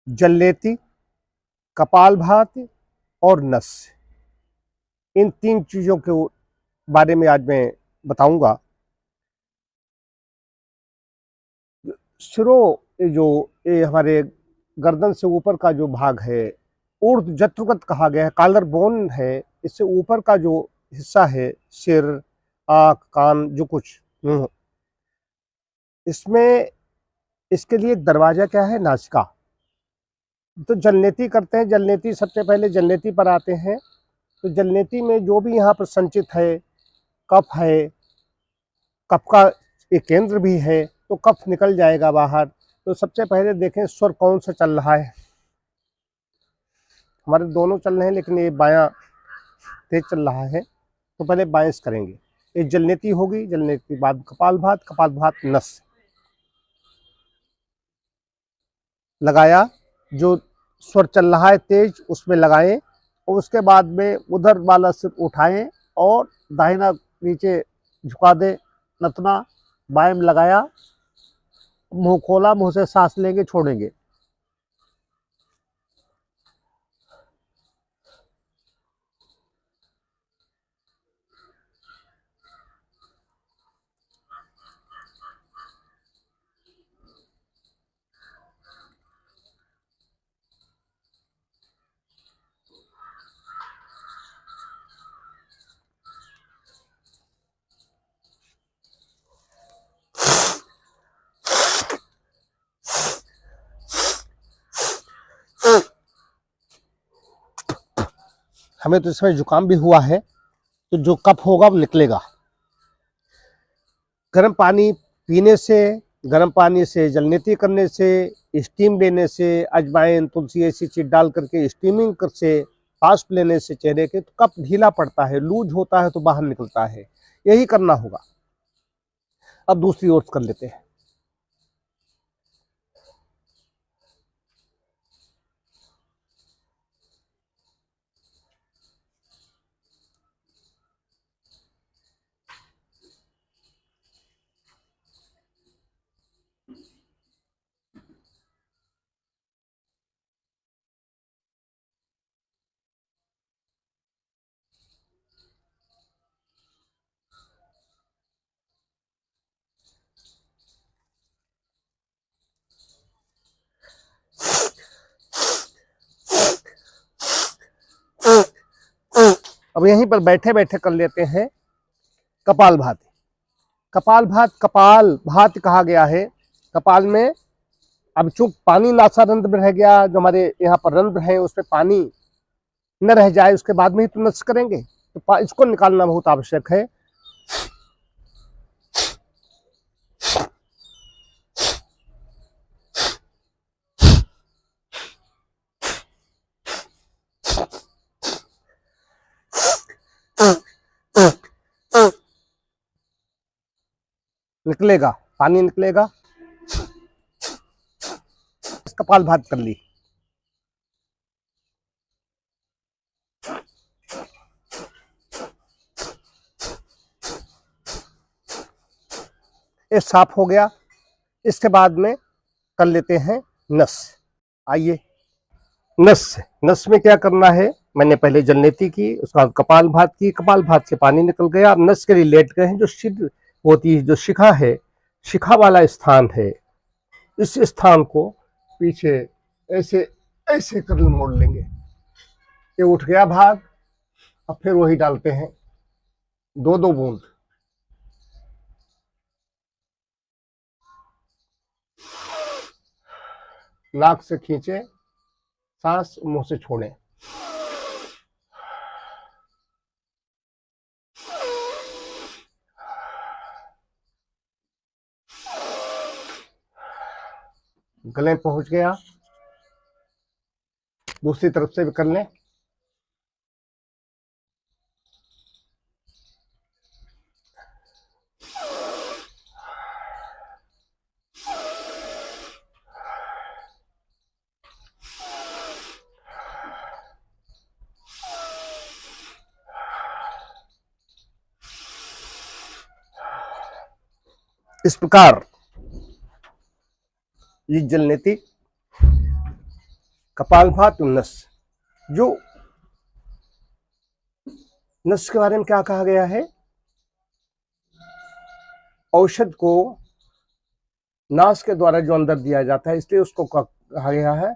जलनेति, कपालभाति और नस। इन 3 चीजों के बारे में आज मैं बताऊंगा। शिरो जो ये हमारे गर्दन से ऊपर का जो भाग है, ऊर्ध्व जत्रुगत कहा गया है, कॉलर बोन है। इससे ऊपर का जो हिस्सा है, सिर, आंख, कान, जो कुछ मुंह, इसमें इसके लिए एक दरवाजा क्या है, नासिका। तो जलनेति करते हैं। जलनेति सबसे पहले जलनेति पर आते हैं। तो जलनेति में जो भी यहाँ पर संचित है, कफ है, कफ का एक केंद्र भी है, तो कफ निकल जाएगा बाहर। तो सबसे पहले देखें स्वर कौन सा चल रहा है। हमारे दोनों चल रहे हैं, लेकिन ये बायां तेज चल रहा है, तो पहले बाएं से करेंगे। ये जलनेति होगी, जलनेति बाद कपालभात, कपालभात नस। लगाया, जो स्वर चल रहा है तेज उसमें लगाएं, और उसके बाद में उधर वाला सिर उठाएं और दाहिना नीचे झुका दें, नथना बाएं में लगाया, मुंह खोला, मुंह से सांस लेंगे, छोड़ेंगे। हमें तो इसमें जुकाम भी हुआ है, तो जो कफ होगा वो निकलेगा। गर्म पानी पीने से, गर्म पानी से जलनेति करने से, स्टीम लेने से, अजवाइन, तुलसी ऐसी चीज डाल करके स्टीमिंग कर से, फास्ट लेने से चेहरे के, तो कफ ढीला पड़ता है, लूज होता है तो बाहर निकलता है। यही करना होगा। अब दूसरी ओर कर लेते हैं। अब यहीं पर बैठे बैठे कर लेते हैं कपालभाति। कपालभात कपाल भात कहा गया है। कपाल में अब चूंकि पानी नासा रंध्र में रह गया, जो हमारे यहाँ पर रंध्र है उसमें पानी न रह जाए, उसके बाद में ही तो नष्ट करेंगे, तो इसको निकालना बहुत आवश्यक है। निकलेगा, पानी निकलेगा। कपालभाति कर ली। ये साफ हो गया। इसके बाद में कर लेते हैं नस। आइए, नस। नस में क्या करना है, मैंने पहले जलनेति की, उसके बाद कपालभाति की, कपालभाति से पानी निकल गया। अब नस के लिए लेट गए हैं। जो सिर होती है, जो शिखा है, शिखा वाला स्थान है, इस स्थान को पीछे ऐसे ऐसे कर मोड़ लेंगे। ये उठ गया भाग। अब फिर वही डालते हैं, 2-2 बूंद। नाक से खींचे, सांस मुंह से छोड़े। गले पहुंच गया। दूसरी तरफ से भी कर लें। इस प्रकार ये जलनेति कपालभाति नस। जो नस के बारे में क्या कहा गया है, औषध को नास के द्वारा जो अंदर दिया जाता है, इसलिए उसको कहा गया है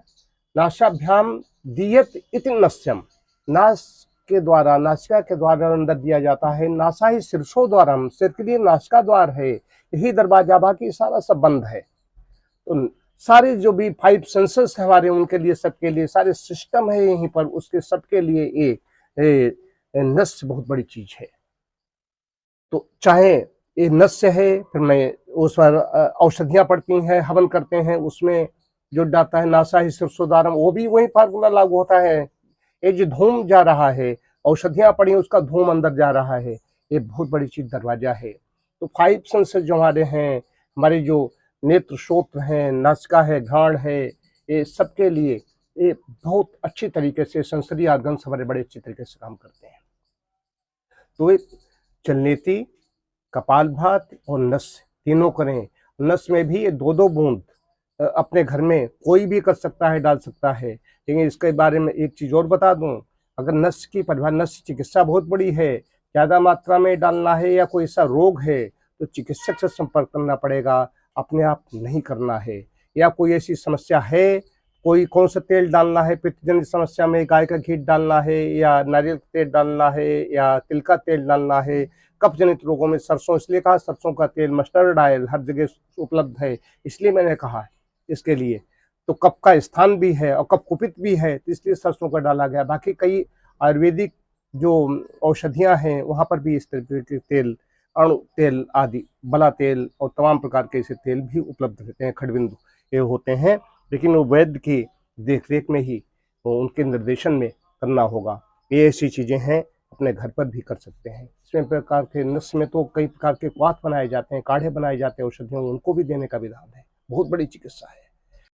नासाभ्याम दीयत इति नस्यम। नास के द्वारा, नासिका के द्वारा अंदर दिया जाता है। नासा ही शीर्षो द्वारम, सिर के लिए नासिका द्वार है, यही दरवाजा, बाकी सारा सब बंद है। तो सारे जो भी 5 सेंसेस है हमारे, उनके लिए, सबके लिए सारे सिस्टम है यहीं पर, उसके सबके लिए ये नस बहुत बड़ी चीज है। तो चाहे ये नस्य है, फिर मैं उस पर औषधियां पड़ती हैं, हवन करते हैं, उसमें जो डालता है नासा ही शीर्षोद्वारम, वो भी वही फार्मूला लागू होता है। ये जो धूम जा रहा है, औषधियां पड़ी, उसका धूम अंदर जा रहा है, ये बहुत बड़ी चीज दरवाजा है। तो 5 सेंसेस जो हमारे हैं, हमारे जो नेत्र, श्रोत्र हैं, नासिका है, घ्राण है, ये सबके लिए ये बहुत अच्छी तरीके से सेंसरी ऑर्गन्स हमारे बड़े अच्छी तरीके से काम करते हैं। तो एक जलनेति, कपालभाति और नस तीनों करें। नस में भी ये 2-2 बूंद अपने घर में कोई भी कर सकता है, डाल सकता है। लेकिन इसके बारे में एक चीज और बता दूं, अगर नस की परिभाषा, नस चिकित्सा बहुत बड़ी है, ज्यादा मात्रा में डालना है या कोई ऐसा रोग है तो चिकित्सक से संपर्क करना पड़ेगा, अपने आप नहीं करना है। या कोई ऐसी समस्या है, कोई कौन सा तेल डालना है, पित्तजनित समस्या में गाय का घी डालना है या नारियल का तेल डालना है या तिल का तेल डालना है, कफ जनित रोगों में सरसों, इसलिए कहा सरसों का तेल, मस्टर्ड ऑयल हर जगह उपलब्ध है, इसलिए मैंने कहा है इसके लिए। तो कफ का स्थान भी है और कफ कुपित भी है, तो इसलिए सरसों का डाला गया। बाकी कई आयुर्वेदिक जो औषधियां हैं वहां पर भी इस तरह के तेल, अणु तेल आदि, बला तेल और तमाम प्रकार के ऐसे तेल भी उपलब्ध रहते हैं, खड़बिंदु ये होते हैं। लेकिन वो वैद्य की देखरेख में ही, वो उनके निर्देशन में करना होगा। ये ऐसी चीजें हैं, अपने घर पर भी कर सकते हैं। इसमें प्रकार के नस में तो कई प्रकार के क्वाथ बनाए जाते हैं, काढ़े बनाए जाते हैं औषधियों, उनको भी देने का विधान है। बहुत बड़ी चिकित्सा है।